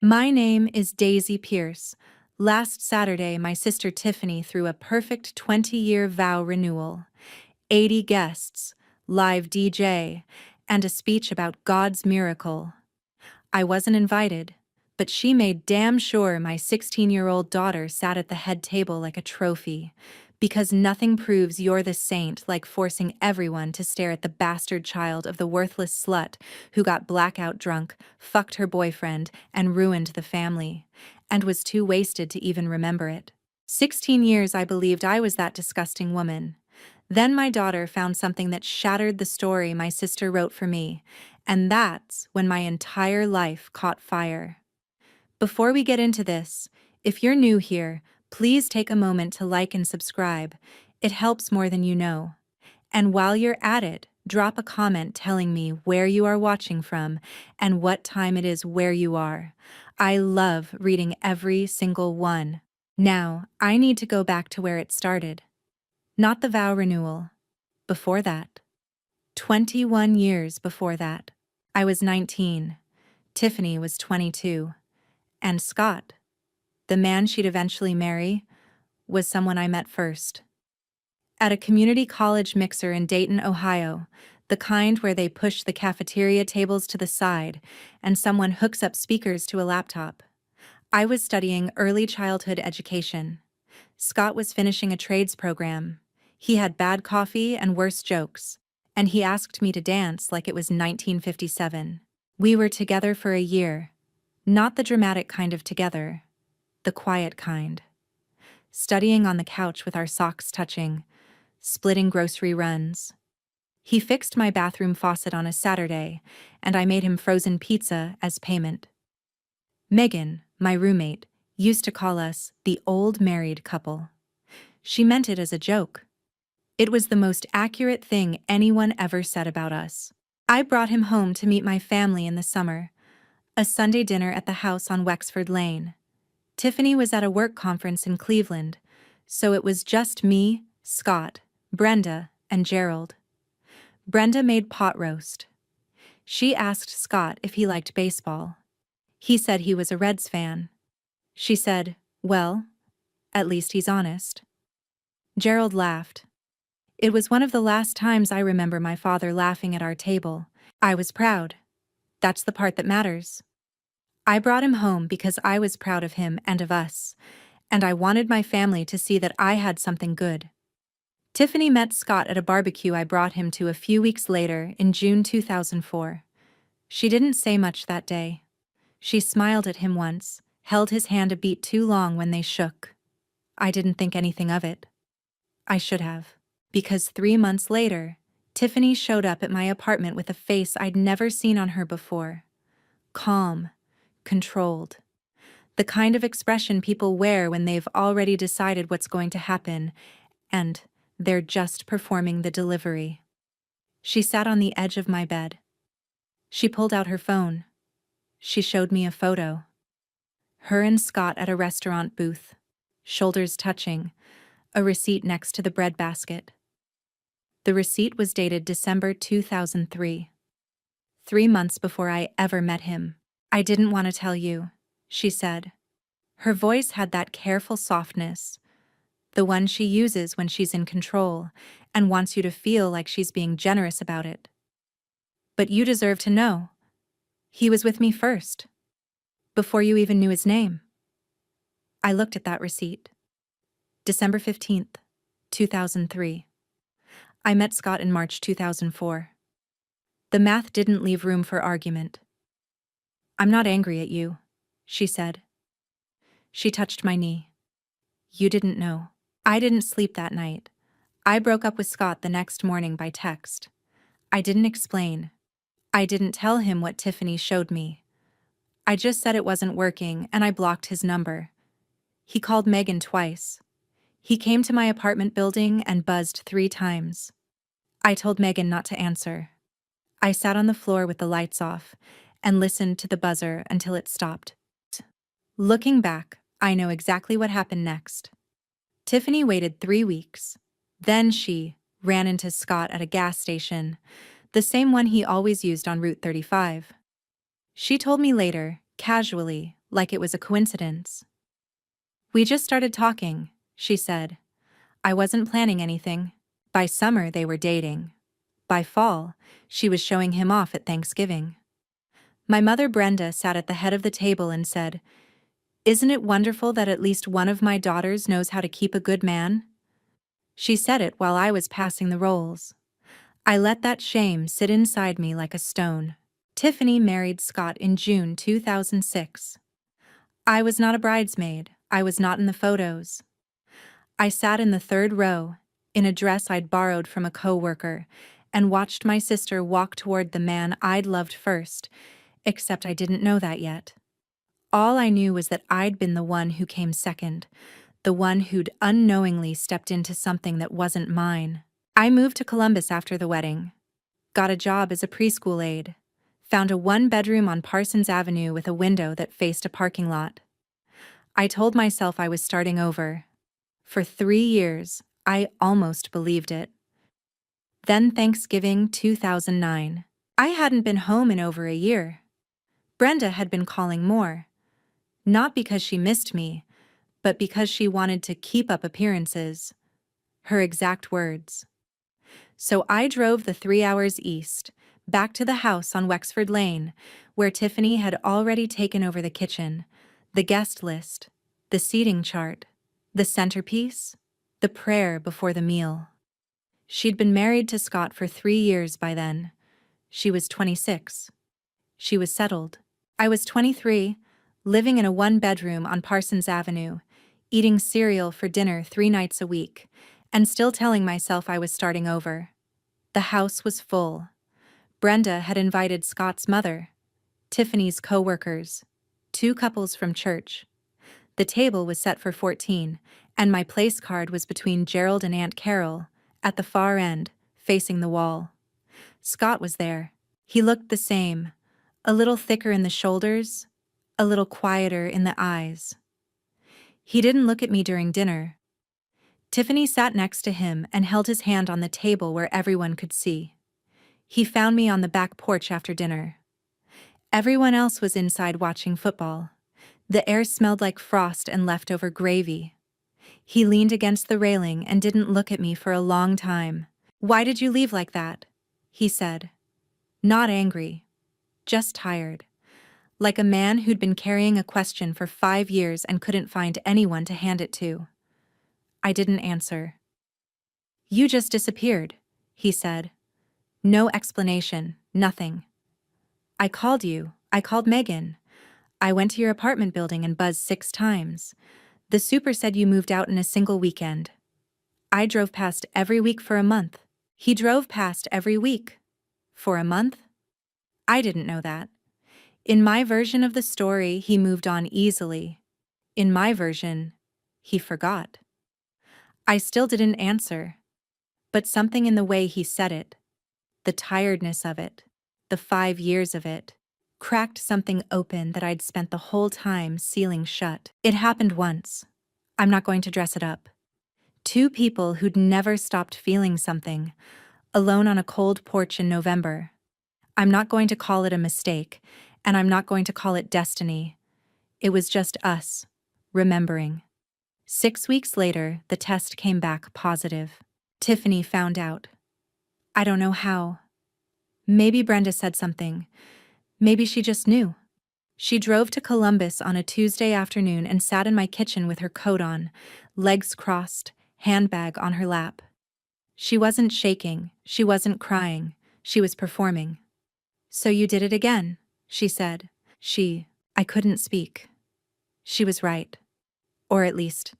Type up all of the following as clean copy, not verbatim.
My name is Daisy Pierce. Last Saturday, my sister Tiffany threw a perfect 20-year vow renewal. 80 guests, live DJ, and a speech about God's miracle. I wasn't invited, but she made damn sure my 16-year-old daughter sat at the head table like a trophy, because nothing proves you're the saint like forcing everyone to stare at the bastard child of the worthless slut who got blackout drunk, fucked her boyfriend, and ruined the family, and was too wasted to even remember it. 16 years I believed I was that disgusting woman. Then my daughter found something that shattered the story my sister wrote for me, and that's when my entire life caught fire. Before we get into this, if you're new here, please take a moment to like and subscribe. It helps more than you know. And while you're at it, drop a comment telling me where you are watching from and what time it is where you are. I love reading every single one. Now, I need to go back to where it started. Not the vow renewal. Before that. 21 years before that. I was 19. Tiffany was 22. And Scott, the man she'd eventually marry, was someone I met first. At a community college mixer in Dayton, Ohio, the kind where they push the cafeteria tables to the side and someone hooks up speakers to a laptop. I was studying early childhood education. Scott was finishing a trades program. He had bad coffee and worse jokes, and he asked me to dance like it was 1957. We were together for a year. Not the dramatic kind of together, the quiet kind. Studying on the couch with our socks touching, splitting grocery runs. He fixed my bathroom faucet on a Saturday, and I made him frozen pizza as payment. Megan, my roommate, used to call us the old married couple. She meant it as a joke. It was the most accurate thing anyone ever said about us. I brought him home to meet my family in the summer. A Sunday dinner at the house on Wexford Lane. Tiffany was at a work conference in Cleveland, so it was just me, Scott, Brenda, and Gerald. Brenda made pot roast. She asked Scott if he liked baseball. He said he was a Reds fan. She said, "Well, at least he's honest." Gerald laughed. It was one of the last times I remember my father laughing at our table. I was proud. That's the part that matters. I brought him home because I was proud of him and of us, and I wanted my family to see that I had something good. Tiffany met Scott at a barbecue I brought him to a few weeks later in June 2004. She didn't say much that day. She smiled at him once, held his hand a beat too long when they shook. I didn't think anything of it. I should have, because 3 months later, Tiffany showed up at my apartment with a face I'd never seen on her before. Calm, controlled. The kind of expression people wear when they've already decided what's going to happen, and they're just performing the delivery. She sat on the edge of my bed. She pulled out her phone. She showed me a photo. Her and Scott at a restaurant booth, shoulders touching, a receipt next to the breadbasket. The receipt was dated December 2003. 3 months before I ever met him. "I didn't want to tell you," she said. Her voice had that careful softness, the one she uses when she's in control and wants you to feel like she's being generous about it. "But you deserve to know. He was with me first, before you even knew his name." I looked at that receipt. December 15th, 2003. I met Scott in March 2004. The math didn't leave room for argument. "I'm not angry at you," she said. She touched my knee. "You didn't know." I didn't sleep that night. I broke up with Scott the next morning by text. I didn't explain. I didn't tell him what Tiffany showed me. I just said it wasn't working, and I blocked his number. He called Megan twice. He came to my apartment building and buzzed 3 times. I told Megan not to answer. I sat on the floor with the lights off and listened to the buzzer until it stopped. Looking back, I know exactly what happened next. Tiffany waited 3 weeks. Then she ran into Scott at a gas station, the same one he always used on Route 35. She told me later, casually, like it was a coincidence. "We just started talking," she said. "I wasn't planning anything." By summer, they were dating. By fall, she was showing him off at Thanksgiving. My mother Brenda sat at the head of the table and said, "Isn't it wonderful that at least one of my daughters knows how to keep a good man?" She said it while I was passing the rolls. I let that shame sit inside me like a stone. Tiffany married Scott in June 2006. I was not a bridesmaid. I was not in the photos. I sat in the third row, in a dress I'd borrowed from a co-worker, and watched my sister walk toward the man I'd loved first, except I didn't know that yet. All I knew was that I'd been the one who came second, the one who'd unknowingly stepped into something that wasn't mine. I moved to Columbus after the wedding, got a job as a preschool aide, found a one-bedroom on Parsons Avenue with a window that faced a parking lot. I told myself I was starting over. For 3 years, I almost believed it. Then Thanksgiving 2009. I hadn't been home in over a year. Brenda had been calling more. Not because she missed me, but because she wanted to keep up appearances. Her exact words. So I drove the 3 hours east, back to the house on Wexford Lane, where Tiffany had already taken over the kitchen, the guest list, the seating chart, the centerpiece, the prayer before the meal. She'd been married to Scott for 3 years by then. She was 26. She was settled. I was 23, living in a one-bedroom on Parsons Avenue, eating cereal for dinner 3 nights a week, and still telling myself I was starting over. The house was full. Brenda had invited Scott's mother, Tiffany's co-workers, 2 couples from church. The table was set for 14, and my place card was between Gerald and Aunt Carol, at the far end, facing the wall. Scott was there. He looked the same, a little thicker in the shoulders, a little quieter in the eyes. He didn't look at me during dinner. Tiffany sat next to him and held his hand on the table where everyone could see. He found me on the back porch after dinner. Everyone else was inside watching football. The air smelled like frost and leftover gravy. He leaned against the railing and didn't look at me for a long time. "Why did you leave like that?" he said. Not angry, just tired. Like a man who'd been carrying a question for 5 years and couldn't find anyone to hand it to. I didn't answer. "You just disappeared," he said. No explanation, nothing. "I called you. I called Megan. I went to your apartment building and buzzed 6 times. The super said you moved out in a single weekend. I drove past every week for a month." He drove past every week. For a month? I didn't know that. In my version of the story, he moved on easily. In my version, he forgot. I still didn't answer. But something in the way he said it, the tiredness of it, the 5 years of it, cracked something open that I'd spent the whole time sealing shut. It happened once. I'm not going to dress it up. 2 people who'd never stopped feeling something, alone on a cold porch in November. I'm not going to call it a mistake, and I'm not going to call it destiny. It was just us, remembering. 6 weeks later, the test came back positive. Tiffany found out. I don't know how. Maybe Brenda said something. Maybe she just knew. She drove to Columbus on a Tuesday afternoon and sat in my kitchen with her coat on, legs crossed, handbag on her lap. She wasn't shaking, she wasn't crying, she was performing. "So you did it again," she said. I couldn't speak. She was right. Or at least,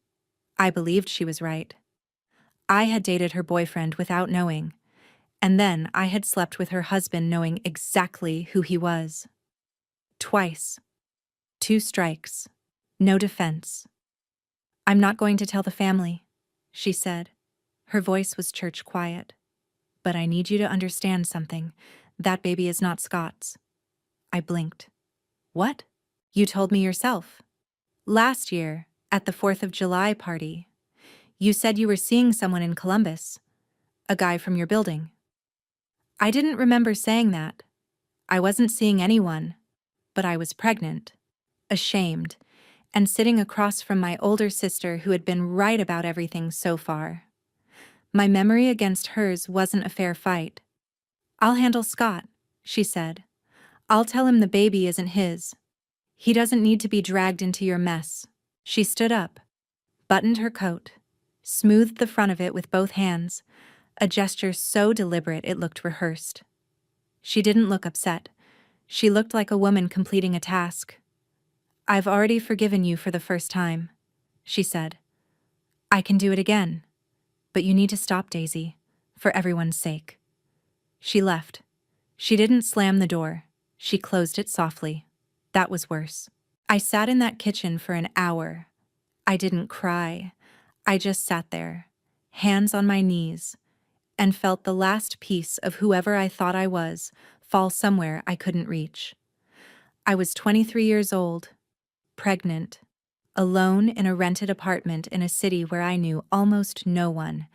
I believed she was right. I had dated her boyfriend without knowing, and then I had slept with her husband knowing exactly who he was. Twice. 2 strikes. No defense. "I'm not going to tell the family," she said. Her voice was church quiet. "But I need you to understand something. That baby is not Scott's." I blinked. "What?" "You told me yourself. Last year, at the 4th of July party. You said you were seeing someone in Columbus. A guy from your building." I didn't remember saying that. I wasn't seeing anyone, but I was pregnant. ashamed, and sitting across from my older sister who had been right about everything so far. My memory against hers wasn't a fair fight. "I'll handle Scott," she said. "I'll tell him the baby isn't his. He doesn't need to be dragged into your mess." She stood up, buttoned her coat, smoothed the front of it with both hands, a gesture so deliberate it looked rehearsed. She didn't look upset. She looked like a woman completing a task. "I've already forgiven you for the first time," she said. "I can do it again. But you need to stop, Daisy, for everyone's sake." She left. She didn't slam the door. She closed it softly. That was worse. I sat in that kitchen for an hour. I didn't cry. I just sat there, hands on my knees, and felt the last piece of whoever I thought I was fall somewhere I couldn't reach. I was 23 years old, pregnant, alone in a rented apartment in a city where I knew almost no one,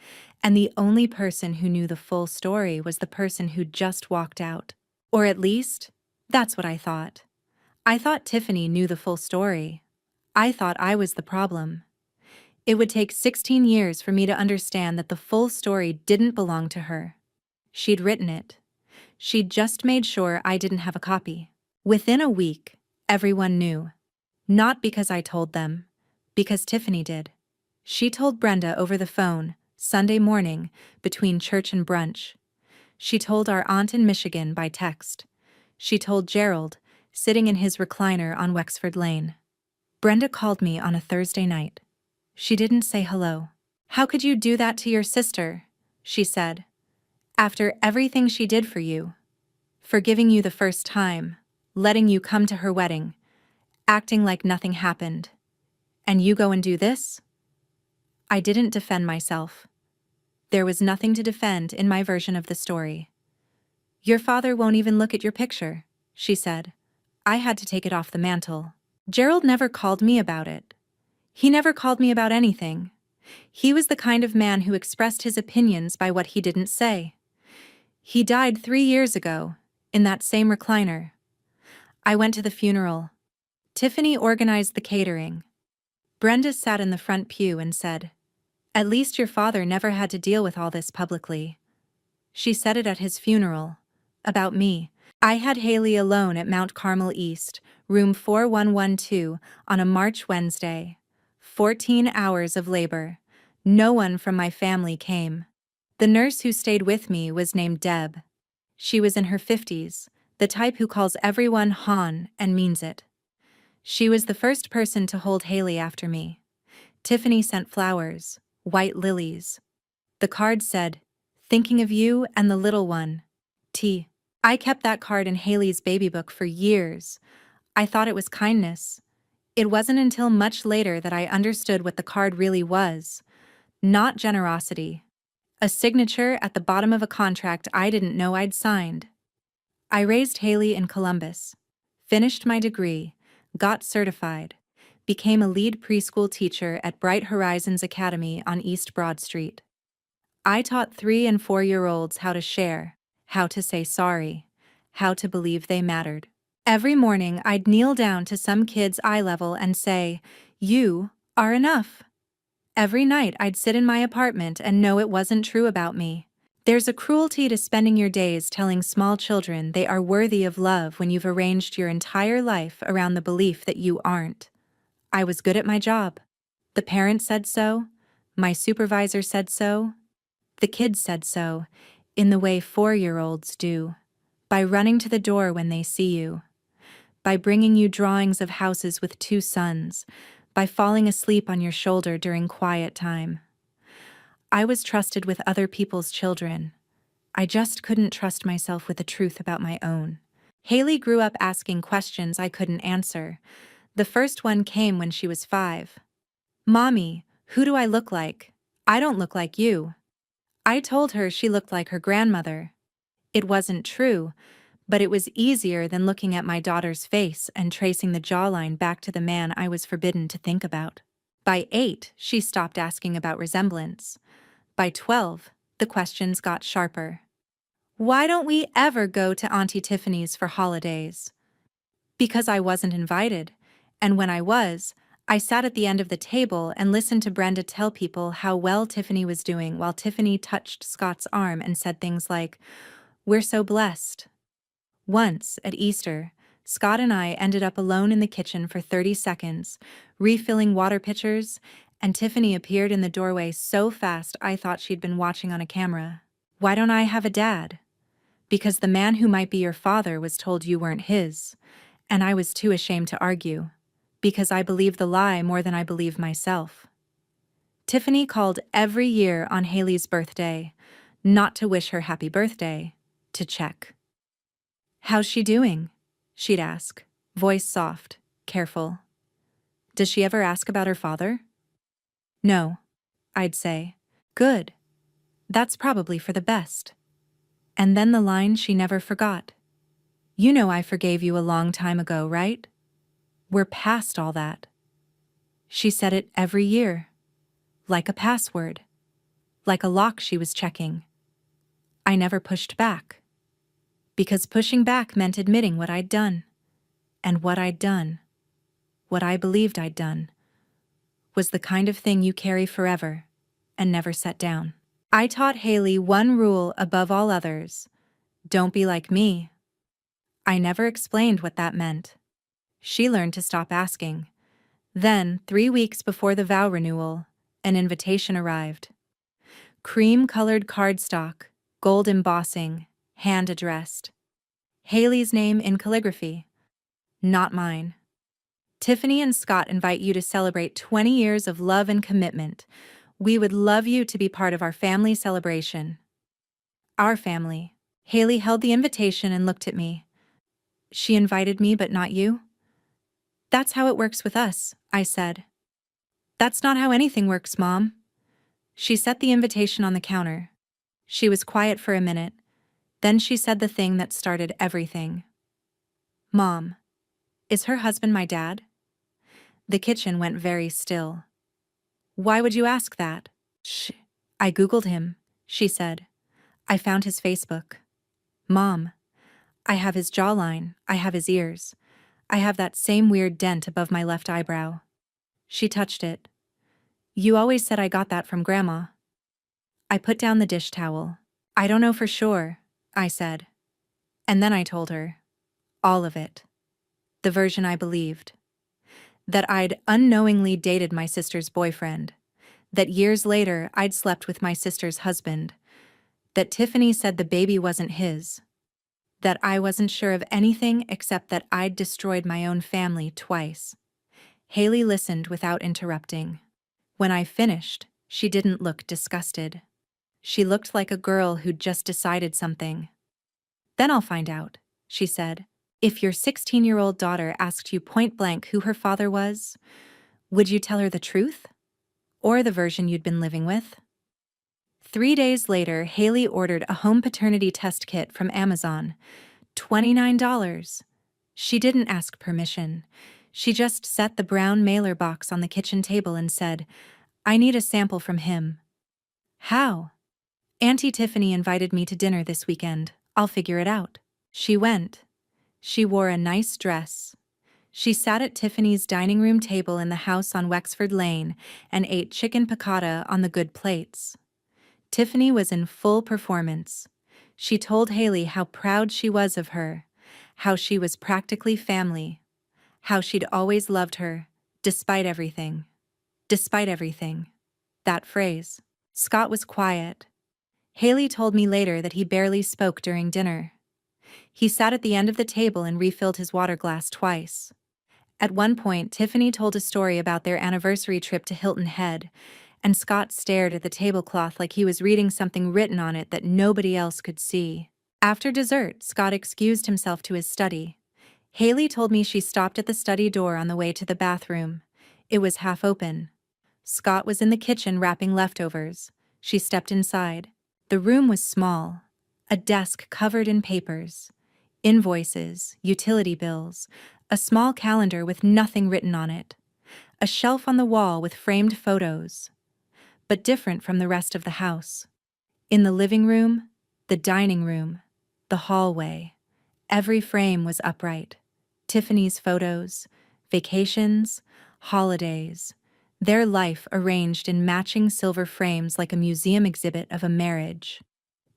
and the only person who knew the full story was the person who'd just walked out. Or at least, that's what I thought. I thought Tiffany knew the full story. I thought I was the problem. It would take 16 years for me to understand that the full story didn't belong to her. She'd written it. She'd just made sure I didn't have a copy. Within a week, everyone knew. Not because I told them, because Tiffany did. She told Brenda over the phone, Sunday morning, between church and brunch. She told our aunt in Michigan by text. She told Gerald, sitting in his recliner on Wexford Lane. Brenda called me on a Thursday night. She didn't say hello. "How could you do that to your sister?" she said. "After everything she did for you. Forgiving you the first time, letting you come to her wedding, acting like nothing happened. And you go and do this?" I didn't defend myself. There was nothing to defend in my version of the story. "Your father won't even look at your picture," she said. I had to take it off the mantel. Gerald never called me about it. He never called me about anything. He was the kind of man who expressed his opinions by what he didn't say. He died 3 years ago, in that same recliner. I went to the funeral. Tiffany organized the catering. Brenda sat in the front pew and said, "At least your father never had to deal with all this publicly." She said it at his funeral. About me. I had Haley alone at Mount Carmel East, room 4112, on a March Wednesday. 14 hours of labor. No one from my family came. The nurse who stayed with me was named Deb. She was in her 50s, the type who calls everyone hon and means it. She was the first person to hold Haley after me. Tiffany sent flowers, white lilies. The card said, "Thinking of you and the little one. T." I kept that card in Haley's baby book for years. I thought it was kindness. It wasn't until much later that I understood what the card really was. Not generosity. A signature at the bottom of a contract I didn't know I'd signed. I raised Haley in Columbus, finished my degree, got certified, became a lead preschool teacher at Bright Horizons Academy on East Broad Street. I taught 3- and 4-year-olds how to share, how to say sorry, how to believe they mattered. Every morning I'd kneel down to some kid's eye level and say, "You are enough." Every night I'd sit in my apartment and know it wasn't true about me. There's a cruelty to spending your days telling small children they are worthy of love when you've arranged your entire life around the belief that you aren't. I was good at my job. The parent said so. My supervisor said so. The kids said so, in the way 4-year-olds do. By running to the door when they see you. By bringing you drawings of houses with 2 sons. By falling asleep on your shoulder during quiet time. I was trusted with other people's children. I just couldn't trust myself with the truth about my own. Haley grew up asking questions I couldn't answer. The first one came when she was 5. "Mommy, who do I look like? I don't look like you." I told her she looked like her grandmother. It wasn't true, but it was easier than looking at my daughter's face and tracing the jawline back to the man I was forbidden to think about. By 8, she stopped asking about resemblance. By 12, the questions got sharper. "Why don't we ever go to Auntie Tiffany's for holidays?" Because I wasn't invited, And when I sat at the end of the table and listened to Brenda tell people how well Tiffany was doing while Tiffany touched Scott's arm and said things like, "We're so blessed." Once, at Easter, Scott and I ended up alone in the kitchen for 30 seconds, refilling water pitchers, and Tiffany appeared in the doorway so fast I thought she'd been watching on a camera. "Why don't I have a dad?" "Because the man who might be your father was told you weren't his, and I was too ashamed to argue, because I believe the lie more than I believe myself." Tiffany called every year on Haley's birthday, not to wish her happy birthday, to check. "How's she doing?" she'd ask, voice soft, careful. "Does she ever ask about her father?" "No," I'd say. "Good. That's probably for the best." And then the line she never forgot. "You know I forgave you a long time ago, right? We're past all that." She said it every year, like a password, like a lock she was checking. I never pushed back, because pushing back meant admitting what I'd done. And what I'd done, what I believed I'd done, was the kind of thing you carry forever and never set down. I taught Haley one rule above all others: don't be like me. I never explained what that meant. She learned to stop asking. Then, 3 weeks before the vow renewal, an invitation arrived. Cream-colored cardstock, gold embossing, hand-addressed. Haley's name in calligraphy, not mine. "Tiffany and Scott invite you to celebrate 20 years of love and commitment. We would love you to be part of our family celebration." Our family. Haley held the invitation and looked at me. "She invited me but not you?" "That's how it works with us," I said. "That's not how anything works, Mom." She set the invitation on the counter. She was quiet for a minute. Then she said the thing that started everything. "Mom, is her husband my dad?" The kitchen went very still. "Why would you ask that?" "Shh. I Googled him," she said. "I found his Facebook." "Mom, I have his jawline, I have his ears. I have that same weird dent above my left eyebrow." She touched it. "You always said I got that from Grandma." I put down the dish towel. "I don't know for sure," I said. And then I told her. All of it. The version I believed. That I'd unknowingly dated my sister's boyfriend. That years later I'd slept with my sister's husband. That Tiffany said the baby wasn't his. That I wasn't sure of anything except that I'd destroyed my own family twice. Haley listened without interrupting. When I finished, she didn't look disgusted. She looked like a girl who'd just decided something. "Then I'll find out," she said. "If your 16-year-old daughter asked you point blank who her father was, would you tell her the truth? Or the version you'd been living with?" 3 days later, Haley ordered a home paternity test kit from Amazon. $29. She didn't ask permission. She just set the brown mailer box on the kitchen table and said, "I need a sample from him." "How?" "Auntie Tiffany invited me to dinner this weekend. I'll figure it out." She went. She wore a nice dress. She sat at Tiffany's dining room table in the house on Wexford Lane and ate chicken piccata on the good plates. Tiffany was in full performance. She told Haley how proud she was of her, how she was practically family, how she'd always loved her, despite everything. Despite everything. That phrase. Scott was quiet. Haley told me later that he barely spoke during dinner. He sat at the end of the table and refilled his water glass twice. At one point, Tiffany told a story about their anniversary trip to Hilton Head, and Scott stared at the tablecloth like he was reading something written on it that nobody else could see. After dessert, Scott excused himself to his study. Haley told me she stopped at the study door on the way to the bathroom. It was half open. Scott was in the kitchen wrapping leftovers. She stepped inside. The room was small. A desk covered in papers. Invoices, utility bills, a small calendar with nothing written on it. A shelf on the wall with framed photos. But different from the rest of the house. In the living room, the dining room, the hallway, every frame was upright. Tiffany's photos, Vacations, holidays, their life arranged in matching silver frames like a museum exhibit of a marriage.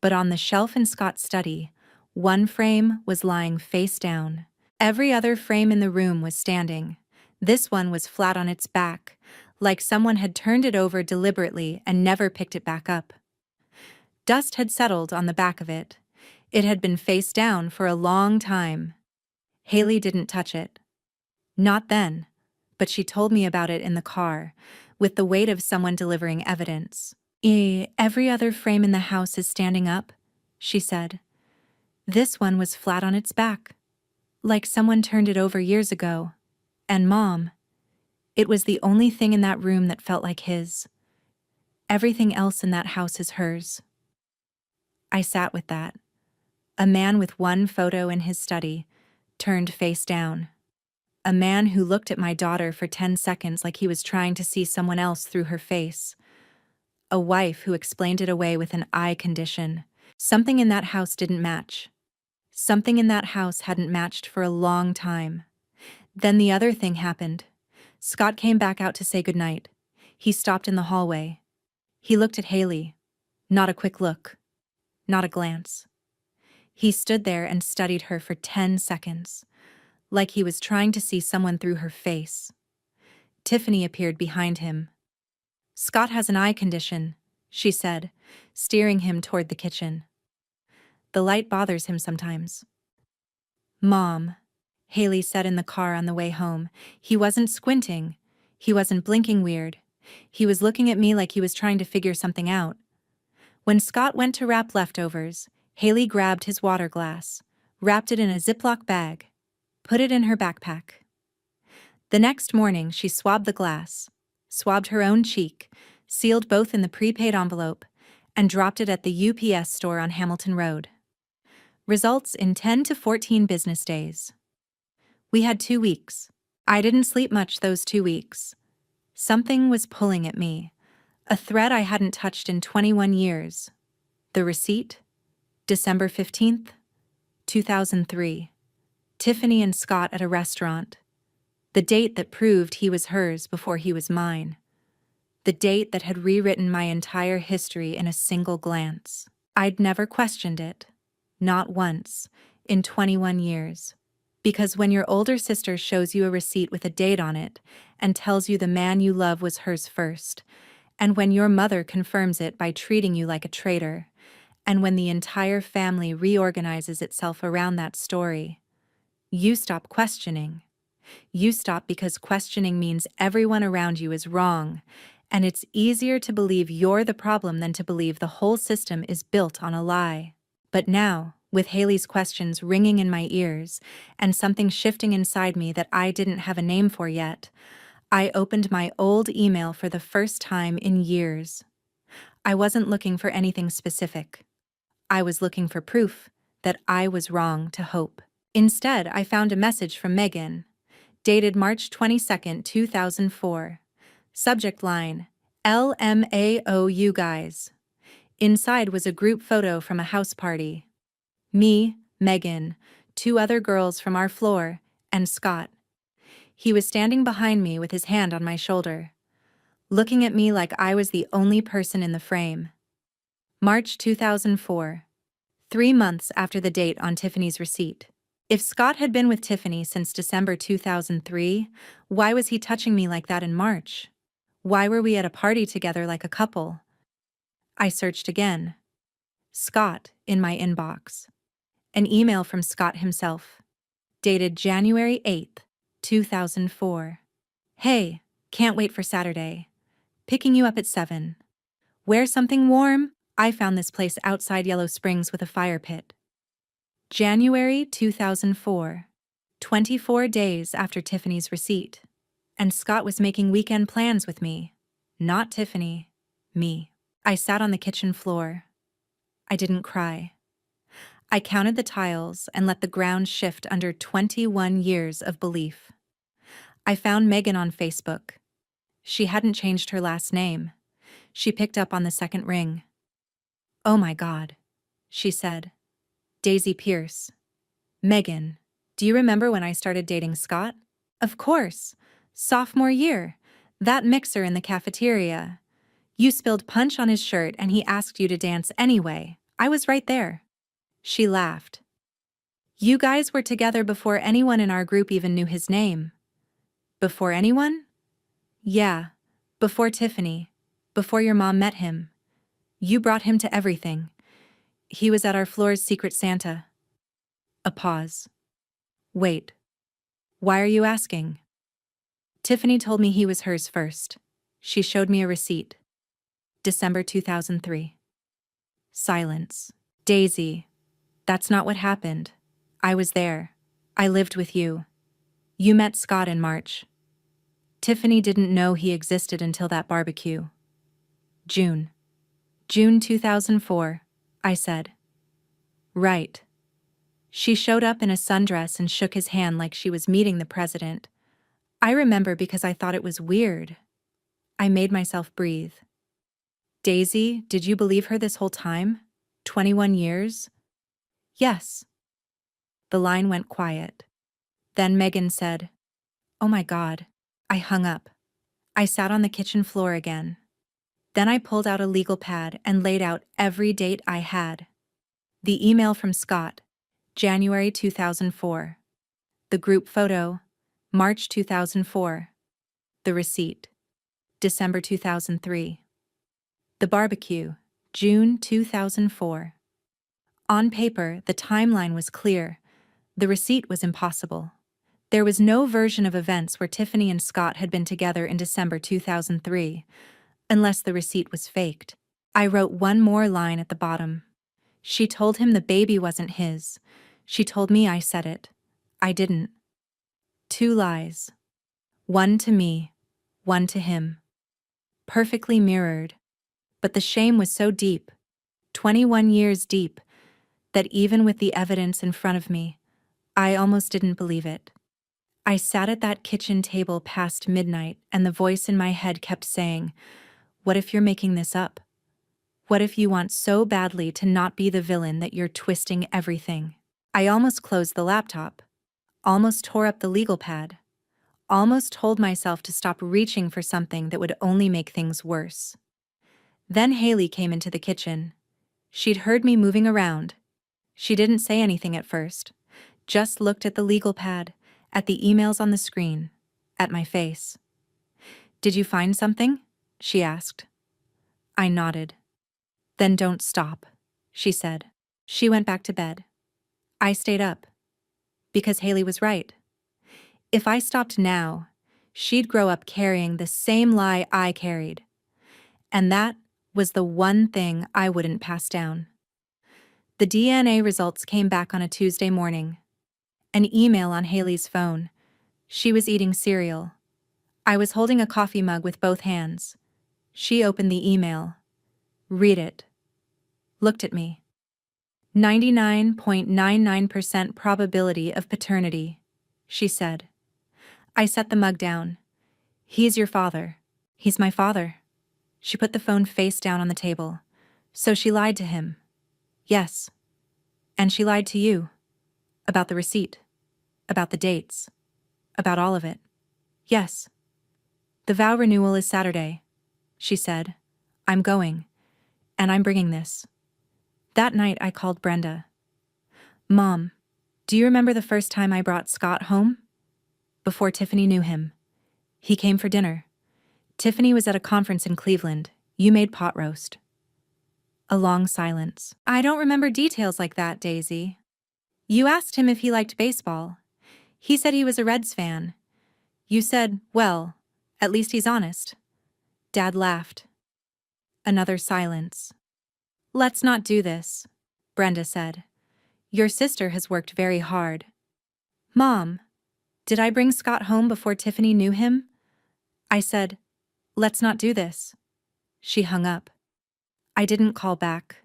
But on the shelf in Scott's study, one frame was lying face down. Every other frame in the room was standing. This one was flat on its back, like someone had turned it over deliberately and never picked it back up. Dust had settled on the back of it. It had been face down for a long time. Haley didn't touch it. Not then, but she told me about it in the car, with the weight of someone delivering evidence. Every other frame in the house is standing up, she said. This one was flat on its back, like someone turned it over years ago. And Mom, it was the only thing in that room that felt like his. Everything else in that house is hers. I sat with that. A man with one photo in his study, turned face down. A man who looked at my daughter for 10 seconds like he was trying to see someone else through her face. A wife who explained it away with an eye condition. Something in that house didn't match. Something in that house hadn't matched for a long time. Then the other thing happened. Scott came back out to say goodnight. He stopped in the hallway. He looked at Haley. Not a quick look. Not a glance. He stood there and studied her for 10 seconds, like he was trying to see someone through her face. Tiffany appeared behind him. Scott has an eye condition, she said, steering him toward the kitchen. The light bothers him sometimes. Mom, Haley said in the car on the way home. He wasn't squinting. He wasn't blinking weird. He was looking at me like he was trying to figure something out. When Scott went to wrap leftovers, Haley grabbed his water glass, wrapped it in a Ziploc bag, put it in her backpack. The next morning, she swabbed the glass, swabbed her own cheek, sealed both in the prepaid envelope, and dropped it at the UPS store on Hamilton Road. Results in 10 to 14 business days. We had 2 weeks. I didn't sleep much those 2 weeks. Something was pulling at me, a thread I hadn't touched in 21 years. The receipt? December 15th, 2003. Tiffany and Scott at a restaurant. The date that proved he was hers before he was mine. The date that had rewritten my entire history in a single glance. I'd never questioned it. Not once, in 21 years. Because when your older sister shows you a receipt with a date on it and tells you the man you love was hers first, and when your mother confirms it by treating you like a traitor, and when the entire family reorganizes itself around that story, you stop questioning. You stop because questioning means everyone around you is wrong, and it's easier to believe you're the problem than to believe the whole system is built on a lie. But now, with Haley's questions ringing in my ears and something shifting inside me that I didn't have a name for yet, I opened my old email for the first time in years. I wasn't looking for anything specific. I was looking for proof that I was wrong to hope. Instead, I found a message from Megan, dated March 22, 2004. Subject line, LMAO you guys. Inside was a group photo from a house party. Me, Megan, 2 other girls from our floor, and Scott. He was standing behind me with his hand on my shoulder, looking at me like I was the only person in the frame. March 2004. 3 months after the date on Tiffany's receipt. If Scott had been with Tiffany since December 2003, why was he touching me like that in March? Why were we at a party together like a couple? I searched again. Scott in my inbox. An email from Scott himself. Dated January 8th, 2004. Hey, can't wait for Saturday. Picking you up at 7. Wear something warm? I found this place outside Yellow Springs with a fire pit. January 2004. 24 days after Tiffany's receipt. And Scott was making weekend plans with me. Not Tiffany. Me. I sat on the kitchen floor. I didn't cry. I counted the tiles and let the ground shift under 21 years of belief. I found Megan on Facebook. She hadn't changed her last name. She picked up on the second ring. Oh my God, she said. Daisy Pierce. Megan, do you remember when I started dating Scott? Of course. Sophomore year. That mixer in the cafeteria. You spilled punch on his shirt and he asked you to dance anyway. I was right there. She laughed. You guys were together before anyone in our group even knew his name. Before anyone? Yeah. Before Tiffany. Before your mom met him. You brought him to everything. He was at our floor's Secret Santa. A pause. Wait. Why are you asking? Tiffany told me he was hers first. She showed me a receipt. December 2003. Silence. Daisy. That's not what happened. I was there. I lived with you. You met Scott in March. Tiffany didn't know he existed until that barbecue. June. June 2004, I said. Right. She showed up in a sundress and shook his hand like she was meeting the president. I remember because I thought it was weird. I made myself breathe. Daisy, did you believe her this whole time? 21 years? Yes. The line went quiet. Then Megan said, "Oh my God." I hung up. I sat on the kitchen floor again. Then I pulled out a legal pad and laid out every date I had. The email from Scott, January 2004. The group photo, March 2004. The receipt, December 2003. The barbecue, June 2004. On paper, the timeline was clear. The receipt was impossible. There was no version of events where Tiffany and Scott had been together in December 2003, unless the receipt was faked. I wrote one more line at the bottom. She told him the baby wasn't his. She told me I said it. I didn't. 2 lies. One to me, one to him. Perfectly mirrored. But the shame was so deep, 21 years deep, that even with the evidence in front of me, I almost didn't believe it. I sat at that kitchen table past midnight and the voice in my head kept saying, "What if you're making this up? What if you want so badly to not be the villain that you're twisting everything?" I almost closed the laptop, almost tore up the legal pad, almost told myself to stop reaching for something that would only make things worse. Then Haley came into the kitchen. She'd heard me moving around. She didn't say anything at first, just looked at the legal pad, at the emails on the screen, at my face. "Did you find something?" she asked. I nodded. "Then don't stop," she said. She went back to bed. I stayed up. Because Haley was right. If I stopped now, she'd grow up carrying the same lie I carried. And that was the one thing I wouldn't pass down. The DNA results came back on a Tuesday morning. An email on Haley's phone. She was eating cereal. I was holding a coffee mug with both hands. She opened the email. Read it. Looked at me. 99.99% probability of paternity, she said. I set the mug down. "He's your father." "He's my father." She put the phone face down on the table. "So she lied to him." "Yes. And she lied to you. About the receipt. About the dates. About all of it." "Yes. The vow renewal is Saturday," she said. "I'm going. And I'm bringing this." That night I called Brenda. "Mom, do you remember the first time I brought Scott home?" "Before Tiffany knew him. He came for dinner. Tiffany was at a conference in Cleveland. You made pot roast." A long silence. "I don't remember details like that, Daisy." "You asked him if he liked baseball. He said he was a Reds fan. You said, well, at least he's honest." Dad laughed. Another silence. "Let's not do this," Brenda said. "Your sister has worked very hard." "Mom, did I bring Scott home before Tiffany knew him?" I said, "Let's not do this." She hung up. I didn't call back.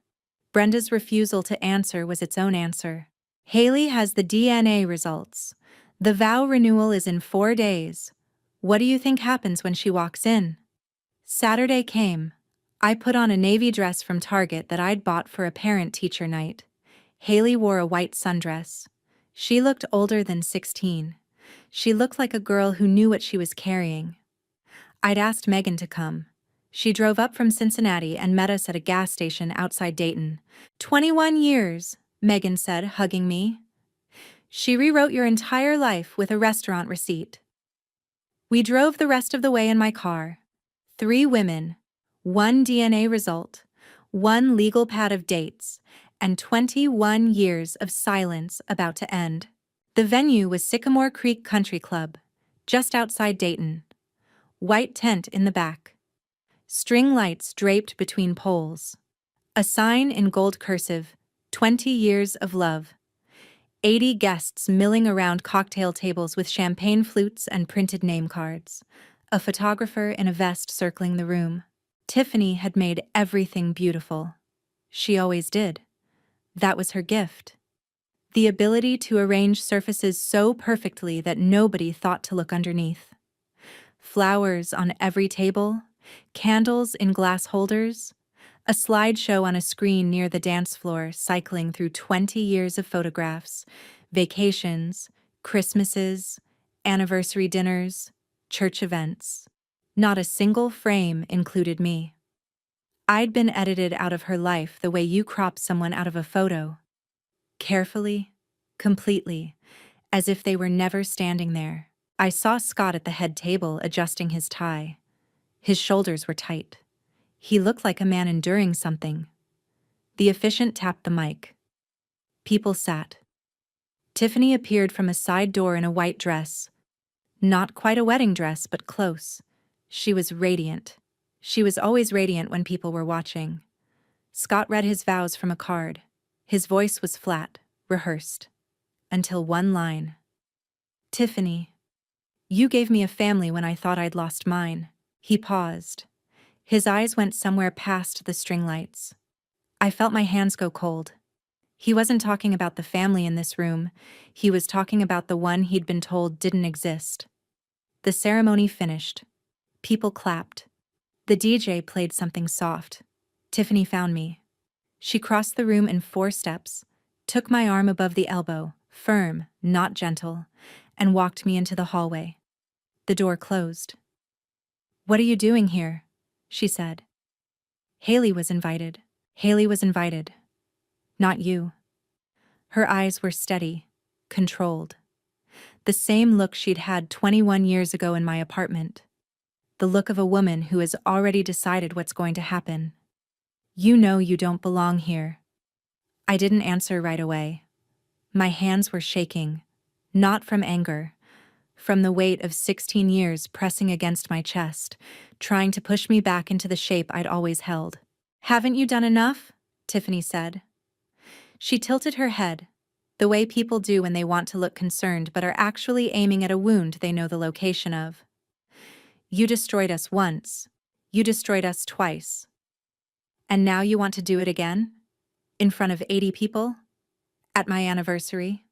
Brenda's refusal to answer was its own answer. "Haley has the DNA results. The vow renewal is in 4 days. What do you think happens when she walks in?" Saturday came. I put on a navy dress from Target that I'd bought for a parent-teacher night. Haley wore a white sundress. She looked older than 16. She looked like a girl who knew what she was carrying. I'd asked Megan to come. She drove up from Cincinnati and met us at a gas station outside Dayton. 21 years, Megan said, hugging me. She rewrote your entire life with a restaurant receipt. We drove the rest of the way in my car. 3 women, 1 DNA result, 1 legal pad of dates, and 21 years of silence about to end. The venue was Sycamore Creek Country Club, just outside Dayton. White tent in the back. String lights draped between poles. A sign in gold cursive, 20 years of love. 80 guests milling around cocktail tables with champagne flutes and printed name cards. A photographer in a vest circling the room. Tiffany had made everything beautiful. She always did. That was her gift. The ability to arrange surfaces so perfectly that nobody thought to look underneath. Flowers on every table, candles in glass holders, a slideshow on a screen near the dance floor cycling through 20 years of photographs, vacations, Christmases, anniversary dinners, church events. Not a single frame included me. I'd been edited out of her life the way you crop someone out of a photo. Carefully, completely, as if they were never standing there. I saw Scott at the head table adjusting his tie. His shoulders were tight. He looked like a man enduring something. The officiant tapped the mic. People sat. Tiffany appeared from a side door in a white dress. Not quite a wedding dress, but close. She was radiant. She was always radiant when people were watching. Scott read his vows from a card. His voice was flat, rehearsed. Until one line. Tiffany, you gave me a family when I thought I'd lost mine. He paused. His eyes went somewhere past the string lights. I felt my hands go cold. He wasn't talking about the family in this room. He was talking about the one he'd been told didn't exist. The ceremony finished. People clapped. The DJ played something soft. Tiffany found me. She crossed the room in 4 steps, took my arm above the elbow, firm, not gentle, and walked me into the hallway. The door closed. "What are you doing here?" she said. Haley was invited. Haley was invited. Not you. Her eyes were steady, controlled. The same look she'd had 21 years ago in my apartment. The look of a woman who has already decided what's going to happen. You know you don't belong here. I didn't answer right away. My hands were shaking, not from anger, from the weight of 16 years pressing against my chest, trying to push me back into the shape I'd always held. "Haven't you done enough?" Tiffany said. She tilted her head, the way people do when they want to look concerned but are actually aiming at a wound they know the location of. "You destroyed us once. You destroyed us twice. And now you want to do it again? In front of 80 people? At my anniversary?"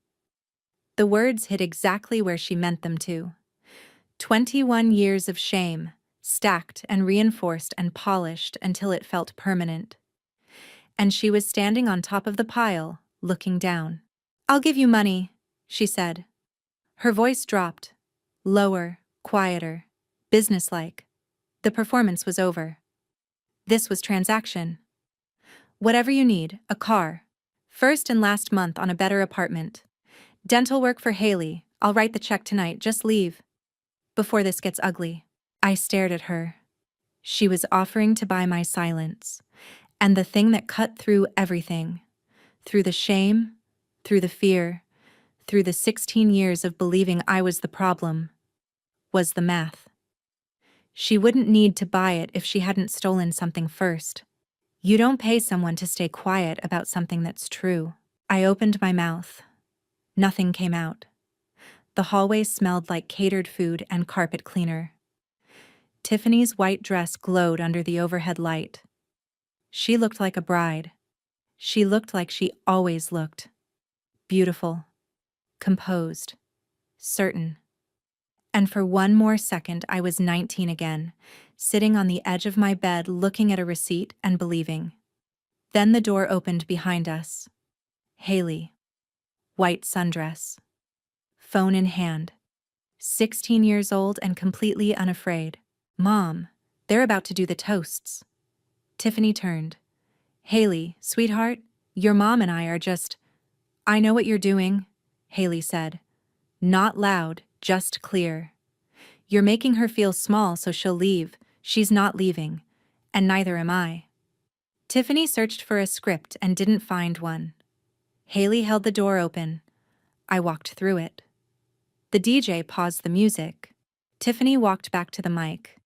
The words hit exactly where she meant them to. 21 years of shame, stacked and reinforced and polished until it felt permanent. And she was standing on top of the pile, looking down. "I'll give you money," she said. Her voice dropped, lower, quieter, businesslike. The performance was over. This was transaction. "Whatever you need, a car. First and last month on a better apartment. Dental work for Haley, I'll write the check tonight, just leave. Before this gets ugly." I stared at her. She was offering to buy my silence. And the thing that cut through everything, through the shame, through the fear, through the 16 years of believing I was the problem, was the math. She wouldn't need to buy it if she hadn't stolen something first. You don't pay someone to stay quiet about something that's true. I opened my mouth. Nothing came out. The hallway smelled like catered food and carpet cleaner. Tiffany's white dress glowed under the overhead light. She looked like a bride. She looked like she always looked. Beautiful. Composed. Certain. And for one more second I was 19 again, sitting on the edge of my bed looking at a receipt and believing. Then the door opened behind us. Haley. White sundress. Phone in hand. 16 years old and completely unafraid. Mom, they're about to do the toasts. Tiffany turned. Haley, sweetheart, your mom and I are just… I know what you're doing, Haley said. Not loud, just clear. You're making her feel small so she'll leave. She's not leaving. And neither am I. Tiffany searched for a script and didn't find one. Haley held the door open. I walked through it. The DJ paused the music. Tiffany walked back to the mic.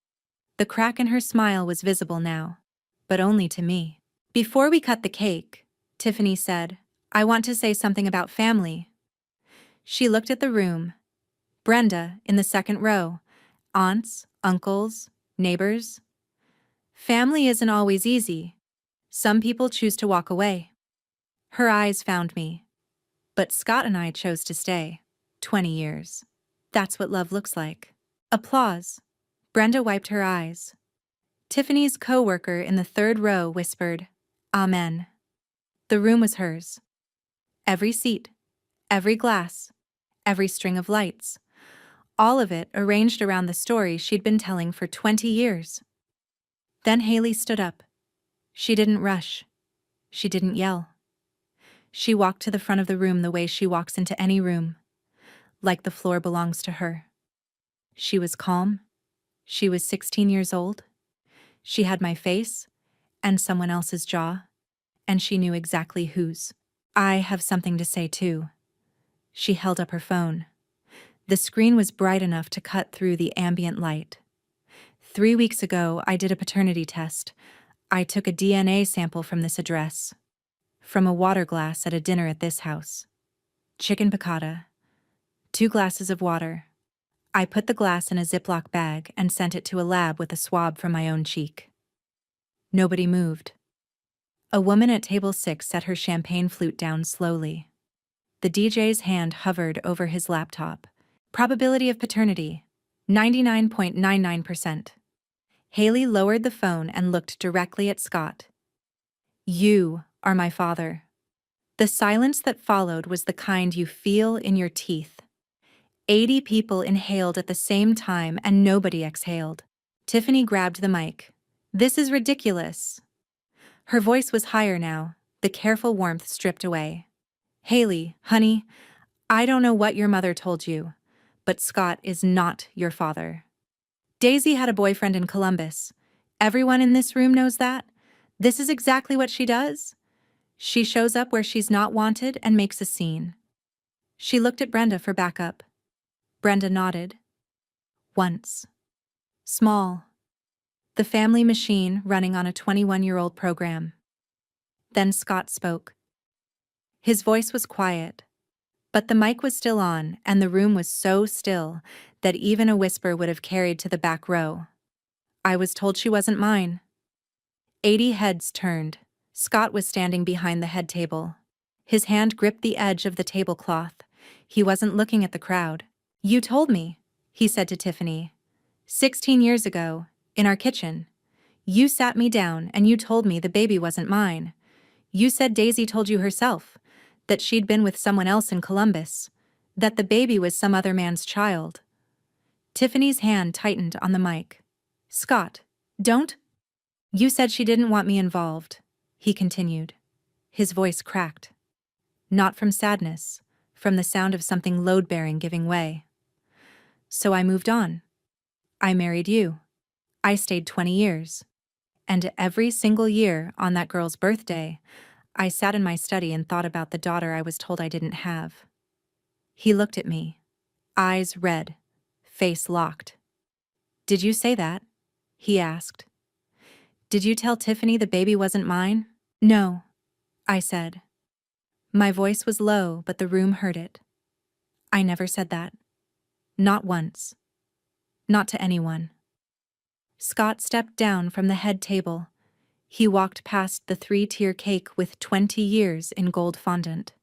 The crack in her smile was visible now, but only to me. Before we cut the cake, Tiffany said, I want to say something about family. She looked at the room. Brenda, in the second row. Aunts, uncles, neighbors. Family isn't always easy. Some people choose to walk away. Her eyes found me. But Scott and I chose to stay. 20 years. That's what love looks like. Applause. Brenda wiped her eyes. Tiffany's co-worker in the third row whispered, Amen. The room was hers. Every seat, every glass, every string of lights. All of it arranged around the story she'd been telling for 20 years. Then Haley stood up. She didn't rush. She didn't yell. She walked to the front of the room the way she walks into any room, like the floor belongs to her. She was calm. She was 16 years old. She had my face and someone else's jaw, and she knew exactly whose. I have something to say too. She held up her phone. The screen was bright enough to cut through the ambient light. 3 weeks ago, I did a paternity test. I took a DNA sample from this address. From a water glass at a dinner at this house. Chicken piccata. 2 glasses of water. I put the glass in a Ziploc bag and sent it to a lab with a swab from my own cheek. Nobody moved. A woman at table 6 set her champagne flute down slowly. The DJ's hand hovered over his laptop. Probability of paternity, 99.99%. Haley lowered the phone and looked directly at Scott. You are my father. The silence that followed was the kind you feel in your teeth. 80 people inhaled at the same time and nobody exhaled. Tiffany grabbed the mic. This is ridiculous. Her voice was higher now, the careful warmth stripped away. Haley, honey, I don't know what your mother told you, but Scott is not your father. Daisy had a boyfriend in Columbus. Everyone in this room knows that. This is exactly what she does. She shows up where she's not wanted and makes a scene. She looked at Brenda for backup. Brenda nodded. Once. Small. The family machine running on a 21-year-old program. Then Scott spoke. His voice was quiet, but the mic was still on and the room was so still that even a whisper would have carried to the back row. I was told she wasn't mine. 80 heads turned. Scott was standing behind the head table. His hand gripped the edge of the tablecloth. He wasn't looking at the crowd. You told me, he said to Tiffany. 16 years ago, in our kitchen. You sat me down and you told me the baby wasn't mine. You said Daisy told you herself, that she'd been with someone else in Columbus, that the baby was some other man's child. Tiffany's hand tightened on the mic. Scott, don't. You said she didn't want me involved, he continued. His voice cracked. Not from sadness, from the sound of something load-bearing giving way. So I moved on. I married you. I stayed 20 years. And every single year on that girl's birthday, I sat in my study and thought about the daughter I was told I didn't have. He looked at me, eyes red, face locked. Did you say that? He asked. Did you tell Tiffany the baby wasn't mine? No, I said. My voice was low, but the room heard it. I never said that. Not once. Not to anyone. Scott stepped down from the head table. He walked past the 3-tier cake with 20 years in gold fondant.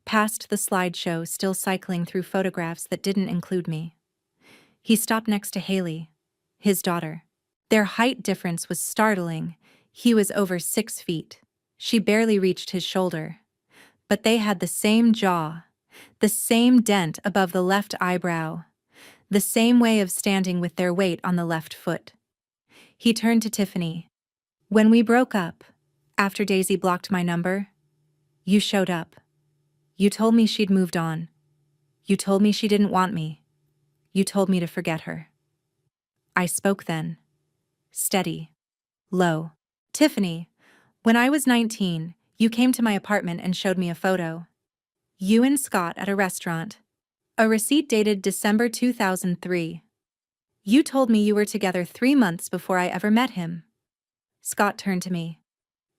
Past the slideshow still cycling through photographs that didn't include me. He stopped next to Haley, his daughter. Their height difference was startling. He was over 6 feet. She barely reached his shoulder. But they had the same jaw, the same dent above the left eyebrow, the same way of standing with their weight on the left foot. He turned to Tiffany. When we broke up, after Daisy blocked my number, you showed up. You told me she'd moved on. You told me she didn't want me. You told me to forget her. I spoke then. Steady. Low. Tiffany, when I was 19, you came to my apartment and showed me a photo. You and Scott at a restaurant. A receipt dated December 2003. You told me you were together 3 months before I ever met him. Scott turned to me.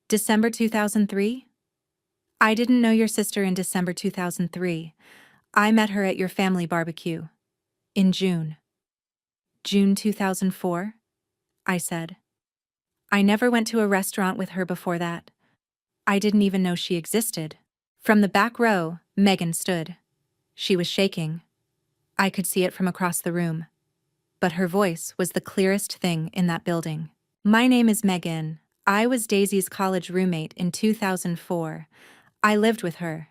December 2003? I didn't know your sister in December 2003. I met her at your family barbecue. In June. June 2004? I said. I never went to a restaurant with her before that. I didn't even know she existed. From the back row, Megan stood. She was shaking. I could see it from across the room. But her voice was the clearest thing in that building. My name is Megan. I was Daisy's college roommate in 2004. I lived with her.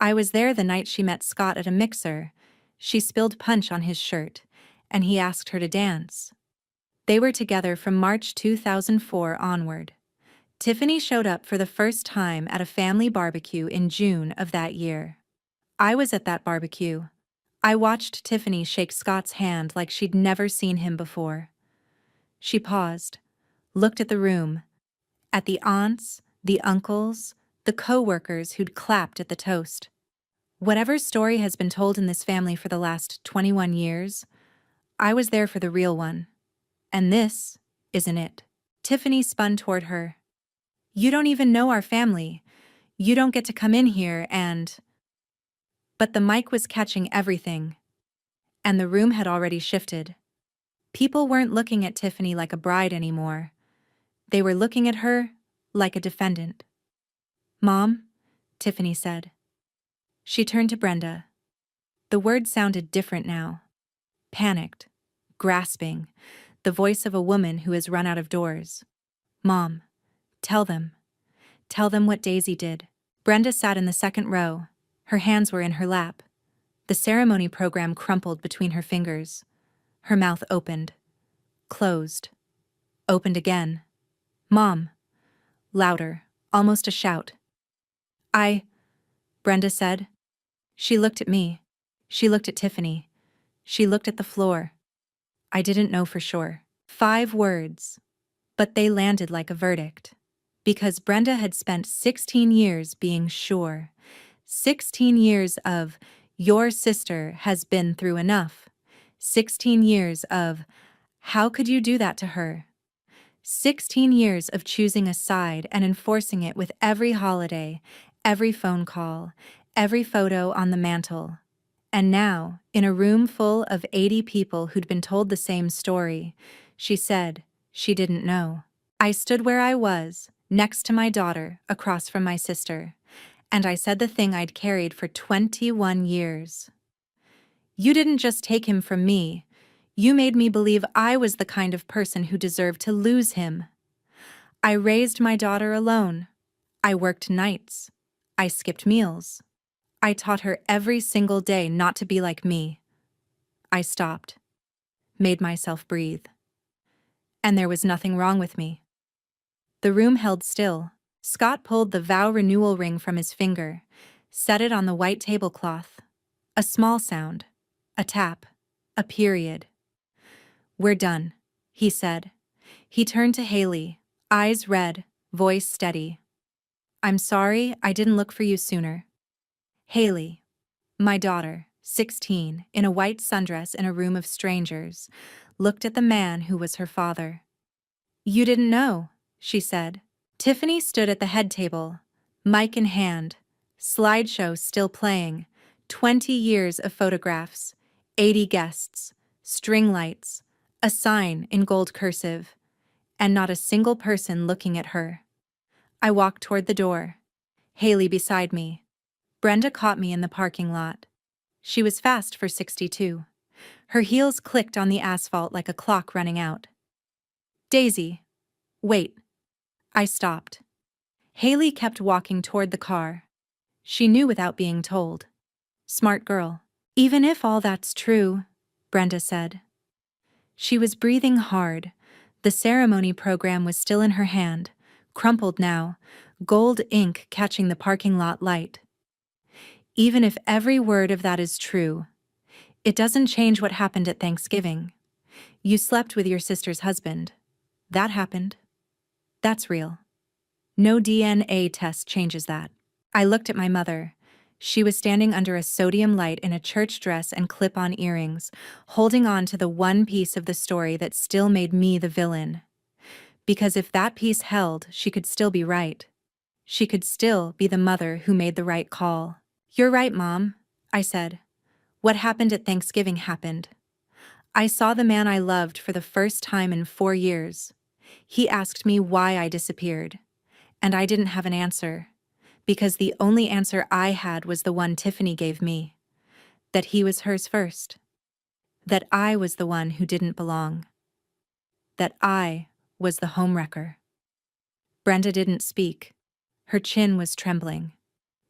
I was there the night she met Scott at a mixer. She spilled punch on his shirt, and he asked her to dance. They were together from March 2004 onward. Tiffany showed up for the first time at a family barbecue in June of that year. I was at that barbecue. I watched Tiffany shake Scott's hand like she'd never seen him before. She paused, looked at the room, at the aunts, the uncles, the co-workers who'd clapped at the toast. Whatever story has been told in this family for the last 21 years, I was there for the real one. And this isn't it. Tiffany spun toward her. You don't even know our family. You don't get to come in here and... But the mic was catching everything, and the room had already shifted. People weren't looking at Tiffany like a bride anymore. They were looking at her like a defendant. Mom, Tiffany said. She turned to Brenda. The words sounded different now. Panicked, grasping, the voice of a woman who has run out of doors. Mom, tell them. Tell them what Daisy did. Brenda sat in the second row. Her hands were in her lap. The ceremony program crumpled between her fingers. Her mouth opened. Closed. Opened again. Mom. Louder, almost a shout. Brenda said. She looked at me. She looked at Tiffany. She looked at the floor. I didn't know for sure. 5 words. But they landed like a verdict. Because Brenda had spent 16 years being sure. 16 years of, your sister has been through enough. 16 years of, how could you do that to her? 16 years of choosing a side and enforcing it with every holiday, every phone call, every photo on the mantle. And now, in a room full of 80 people who'd been told the same story, she said she didn't know. I stood where I was, next to my daughter, across from my sister. And I said the thing I'd carried for 21 years. You didn't just take him from me. You made me believe I was the kind of person who deserved to lose him. I raised my daughter alone. I worked nights. I skipped meals. I taught her every single day not to be like me. I stopped. Made myself breathe. And there was nothing wrong with me. The room held still. Scott pulled the vow renewal ring from his finger, set it on the white tablecloth. A small sound. A tap. A period. We're done, he said. He turned to Haley, eyes red, voice steady. I'm sorry I didn't look for you sooner. Haley, my daughter, 16, in a white sundress in a room of strangers, looked at the man who was her father. You didn't know, she said. Tiffany stood at the head table, mic in hand, slideshow still playing, 20 years of photographs, 80 guests, string lights, a sign in gold cursive, and not a single person looking at her. I walked toward the door. Haley beside me. Brenda caught me in the parking lot. She was fast for 62. Her heels clicked on the asphalt like a clock running out. Daisy. Wait. I stopped. Haley kept walking toward the car. She knew without being told. Smart girl. Even if all that's true, Brenda said. She was breathing hard. The ceremony program was still in her hand, crumpled now, gold ink catching the parking lot light. Even if every word of that is true, it doesn't change what happened at Thanksgiving. You slept with your sister's husband. That happened. That's real. No DNA test changes that. I looked at my mother. She was standing under a sodium light in a church dress and clip-on earrings, holding on to the one piece of the story that still made me the villain. Because if that piece held, she could still be right. She could still be the mother who made the right call. "You're right, Mom," I said. "What happened at Thanksgiving happened. I saw the man I loved for the first time in 4 years. He asked me why I disappeared. And I didn't have an answer. Because the only answer I had was the one Tiffany gave me. That he was hers first. That I was the one who didn't belong. That I was the homewrecker." Brenda didn't speak. Her chin was trembling.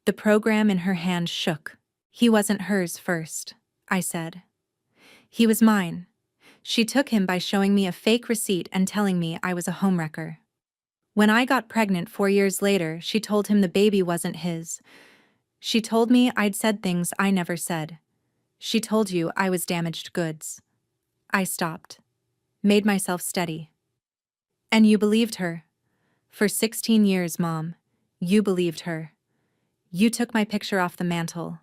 The program in her hand shook. "He wasn't hers first," I said. "He was mine. She took him by showing me a fake receipt and telling me I was a homewrecker. When I got pregnant 4 years later, she told him the baby wasn't his. She told me I'd said things I never said. She told you I was damaged goods." I stopped. Made myself steady. "And you believed her. For 16 years, Mom. You believed her. You took my picture off the mantle.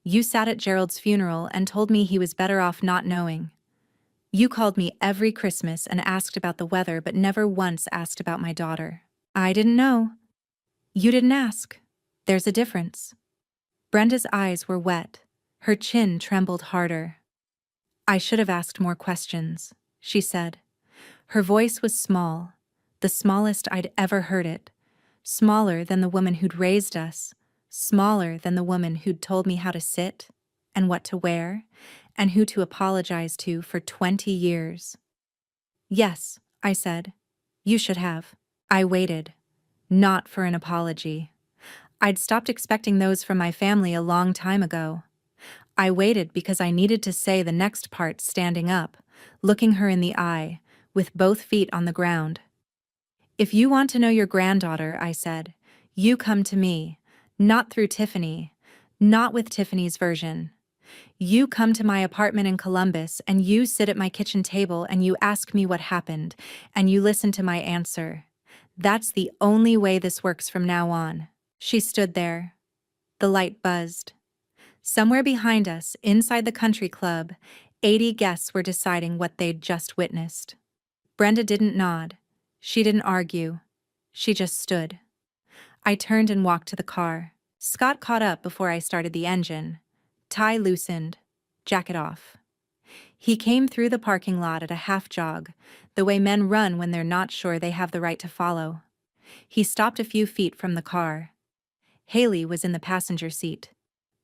You sat at Gerald's funeral and told me he was better off not knowing. You called me every Christmas and asked about the weather but never once asked about my daughter. I didn't know. You didn't ask. There's a difference." Brenda's eyes were wet. Her chin trembled harder. "I should have asked more questions," she said. Her voice was small, the smallest I'd ever heard it. Smaller than the woman who'd raised us, smaller than the woman who'd told me how to sit and what to wear and who to apologize to for 20 years. "Yes," I said. "You should have." I waited. Not for an apology. I'd stopped expecting those from my family a long time ago. I waited because I needed to say the next part standing up, looking her in the eye, with both feet on the ground. "If you want to know your granddaughter," I said, "you come to me, not through Tiffany, not with Tiffany's version. You come to my apartment in Columbus and you sit at my kitchen table and you ask me what happened, and you listen to my answer. That's the only way this works from now on." She stood there. The light buzzed. Somewhere behind us, inside the country club, 80 guests were deciding what they'd just witnessed. Brenda didn't nod. She didn't argue. She just stood. I turned and walked to the car. Scott caught up before I started the engine. Tie loosened. Jacket off. He came through the parking lot at a half jog, the way men run when they're not sure they have the right to follow. He stopped a few feet from the car. Haley was in the passenger seat.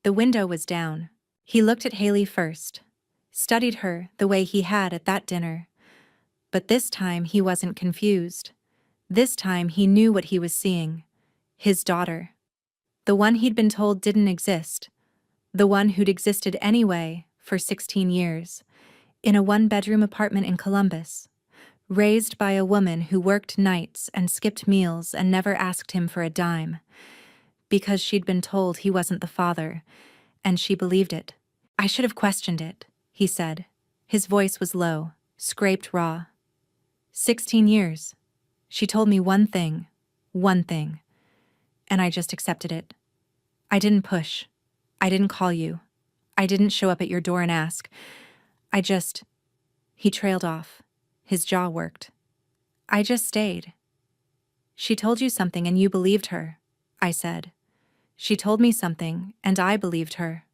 The window was down. He looked at Haley first. Studied her the way he had at that dinner. But this time he wasn't confused. This time he knew what he was seeing. His daughter. The one he'd been told didn't exist. The one who'd existed anyway for 16 years. In a one-bedroom apartment in Columbus. Raised by a woman who worked nights and skipped meals and never asked him for a dime. Because she'd been told he wasn't the father, and she believed it. "I should have questioned it," he said. His voice was low, scraped raw. 16 years. She told me one thing, and I just accepted it. I didn't push. I didn't call you. I didn't show up at your door and ask. He trailed off. His jaw worked. "I just stayed." "She told you something and you believed her," I said. "She told me something and I believed her.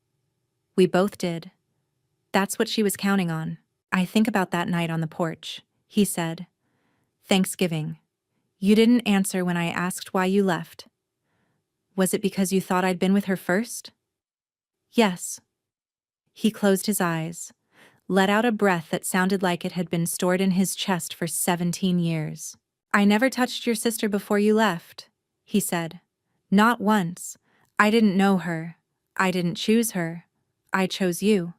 We both did. That's what she was counting on." "I think about that night on the porch," he said. "Thanksgiving. You didn't answer when I asked why you left. Was it because you thought I'd been with her first?" "Yes." He closed his eyes, let out a breath that sounded like it had been stored in his chest for 17 years. "I never touched your sister before you left," he said. "Not once. I didn't know her. I didn't choose her. I chose you."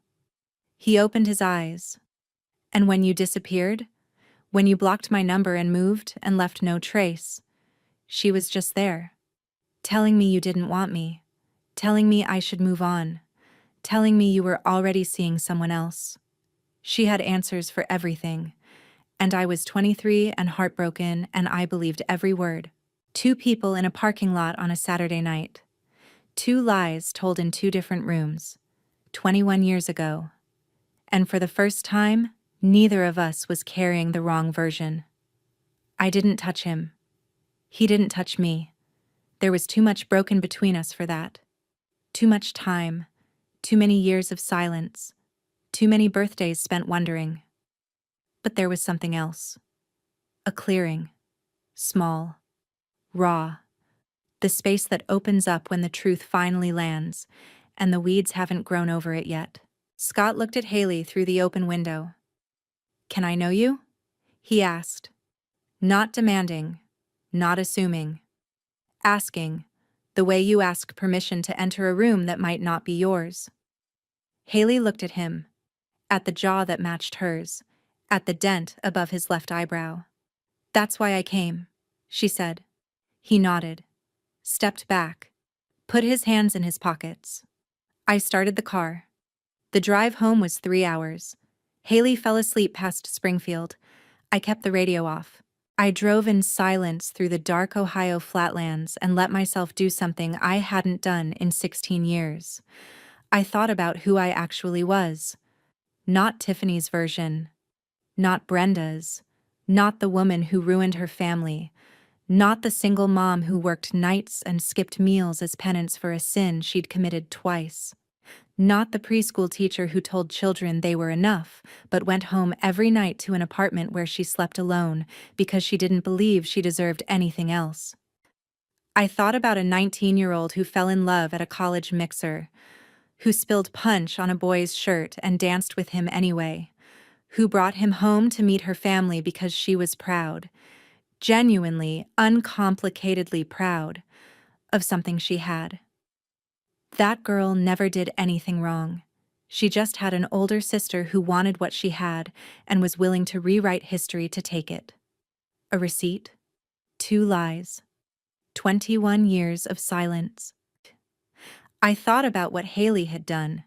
He opened his eyes. And when you disappeared? When you blocked my number and moved and left no trace? She was just there. Telling me you didn't want me. Telling me I should move on. Telling me you were already seeing someone else. She had answers for everything. And I was 23 and heartbroken, and I believed every word. Two people in a parking lot on a Saturday night. Two lies told in two different rooms. 21 years ago. And for the first time, neither of us was carrying the wrong version. I didn't touch him. He didn't touch me. There was too much broken between us for that. Too much time. Too many years of silence. Too many birthdays spent wondering. But there was something else. A clearing. Small. Raw. The space that opens up when the truth finally lands, and the weeds haven't grown over it yet. Scott looked at Haley through the open window. "Can I know you?" he asked. Not demanding, not assuming. Asking, the way you ask permission to enter a room that might not be yours. Haley looked at him, at the jaw that matched hers, at the dent above his left eyebrow. "That's why I came," she said. He nodded, stepped back, put his hands in his pockets. I started the car. The drive home was 3 hours. Haley fell asleep past Springfield. I kept the radio off. I drove in silence through the dark Ohio flatlands and let myself do something I hadn't done in 16 years. I thought about who I actually was. Not Tiffany's version. Not Brenda's. Not the woman who ruined her family. Not the single mom who worked nights and skipped meals as penance for a sin she'd committed twice. Not the preschool teacher who told children they were enough, but went home every night to an apartment where she slept alone because she didn't believe she deserved anything else. I thought about a 19-year-old who fell in love at a college mixer, who spilled punch on a boy's shirt and danced with him anyway, who brought him home to meet her family because she was proud, genuinely, uncomplicatedly proud, of something she had. That girl never did anything wrong. She just had an older sister who wanted what she had and was willing to rewrite history to take it. A receipt, 2 lies, 21 years of silence. I thought about what Haley had done.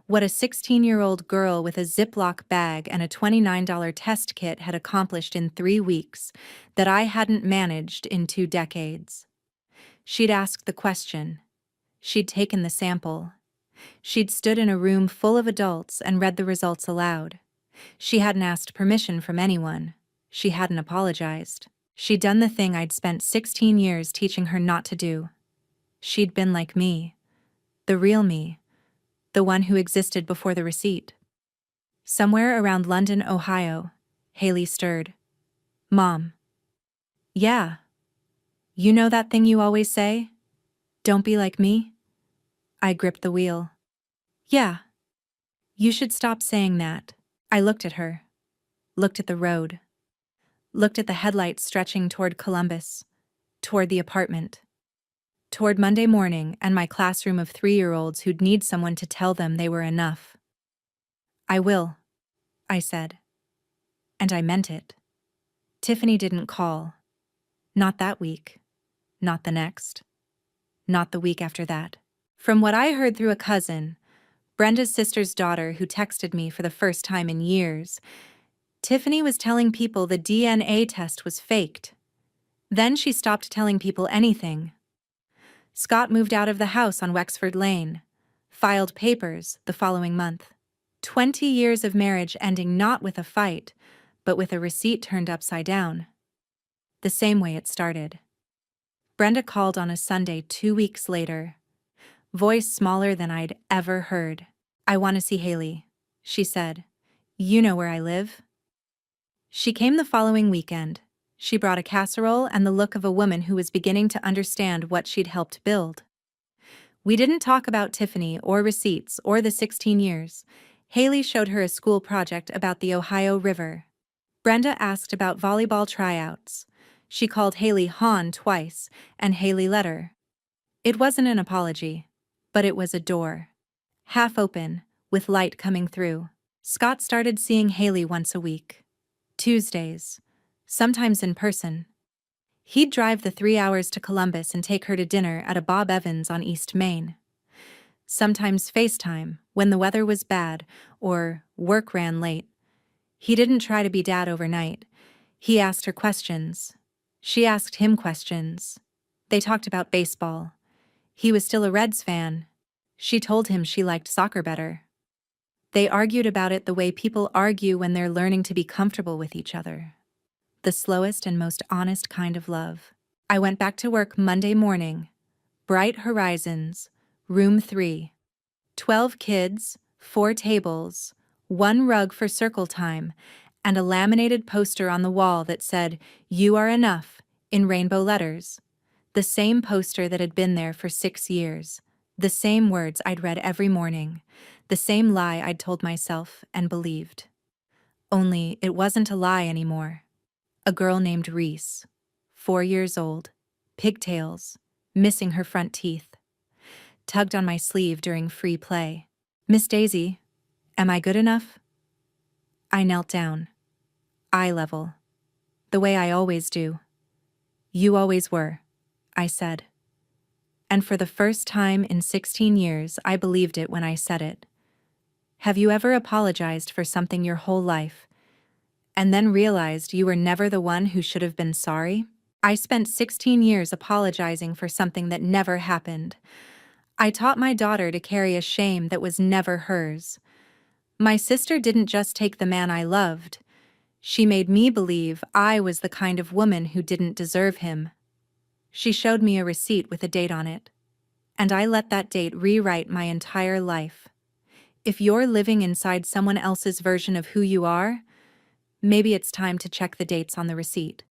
What a 16-year-old girl with a Ziploc bag and a $29 test kit had accomplished in 3 weeks that I hadn't managed in 2 decades. She'd asked the question. She'd taken the sample. She'd stood in a room full of adults and read the results aloud. She hadn't asked permission from anyone. She hadn't apologized. She'd done the thing I'd spent 16 years teaching her not to do. She'd been like me. The real me. The one who existed before the receipt. Somewhere around London, Ohio, Haley stirred. "Mom." "Yeah. You know that thing you always say? Don't be like me?" I gripped the wheel. "Yeah. You should stop saying that." I looked at her. Looked at the road. Looked at the headlights stretching toward Columbus. Toward the apartment. Toward Monday morning and my classroom of 3-year-olds who'd need someone to tell them they were enough. "I will," I said. And I meant it. Tiffany didn't call. Not that week. Not the next. Not the week after that. From what I heard through a cousin, Brenda's sister's daughter who texted me for the first time in years, Tiffany was telling people the DNA test was faked. Then she stopped telling people anything. Scott moved out of the house on Wexford Lane, filed papers the following month. 20 years of marriage ending not with a fight, but with a receipt turned upside down. The same way it started. Brenda called on a Sunday 2 weeks later. Voice smaller than I'd ever heard. "I want to see Haley," she said. "You know where I live?" She came the following weekend. She brought a casserole and the look of a woman who was beginning to understand what she'd helped build. We didn't talk about Tiffany or receipts or the 16 years. Haley showed her a school project about the Ohio River. Brenda asked about volleyball tryouts. She called Haley Han twice, and Haley let her. It wasn't an apology, but it was a door. Half open, with light coming through. Scott started seeing Haley once a week. Tuesdays. Sometimes in person. He'd drive the 3 hours to Columbus and take her to dinner at a Bob Evans on East Main. Sometimes FaceTime, when the weather was bad, or work ran late. He didn't try to be dad overnight. He asked her questions. She asked him questions. They talked about baseball. He was still a Reds fan. She told him she liked soccer better. They argued about it the way people argue when they're learning to be comfortable with each other. The slowest and most honest kind of love. I went back to work Monday morning. Bright horizons. Room 3. 12 kids, 4 tables, 1 rug for circle time, and a laminated poster on the wall that said, "You are enough," in rainbow letters. The same poster that had been there for 6 years. The same words I'd read every morning. The same lie I'd told myself and believed. Only it wasn't a lie anymore. A girl named Reese, 4 years old, pigtails, missing her front teeth. Tugged on my sleeve during free play. "Miss Daisy, am I good enough?" I knelt down. Eye level. The way I always do. "You always were," I said. And for the first time in 16 years, I believed it when I said it. Have you ever apologized for something your whole life, and then realized you were never the one who should have been sorry? I spent 16 years apologizing for something that never happened. I taught my daughter to carry a shame that was never hers. My sister didn't just take the man I loved. She made me believe I was the kind of woman who didn't deserve him. She showed me a receipt with a date on it. And I let that date rewrite my entire life. If you're living inside someone else's version of who you are, maybe it's time to check the dates on the receipt.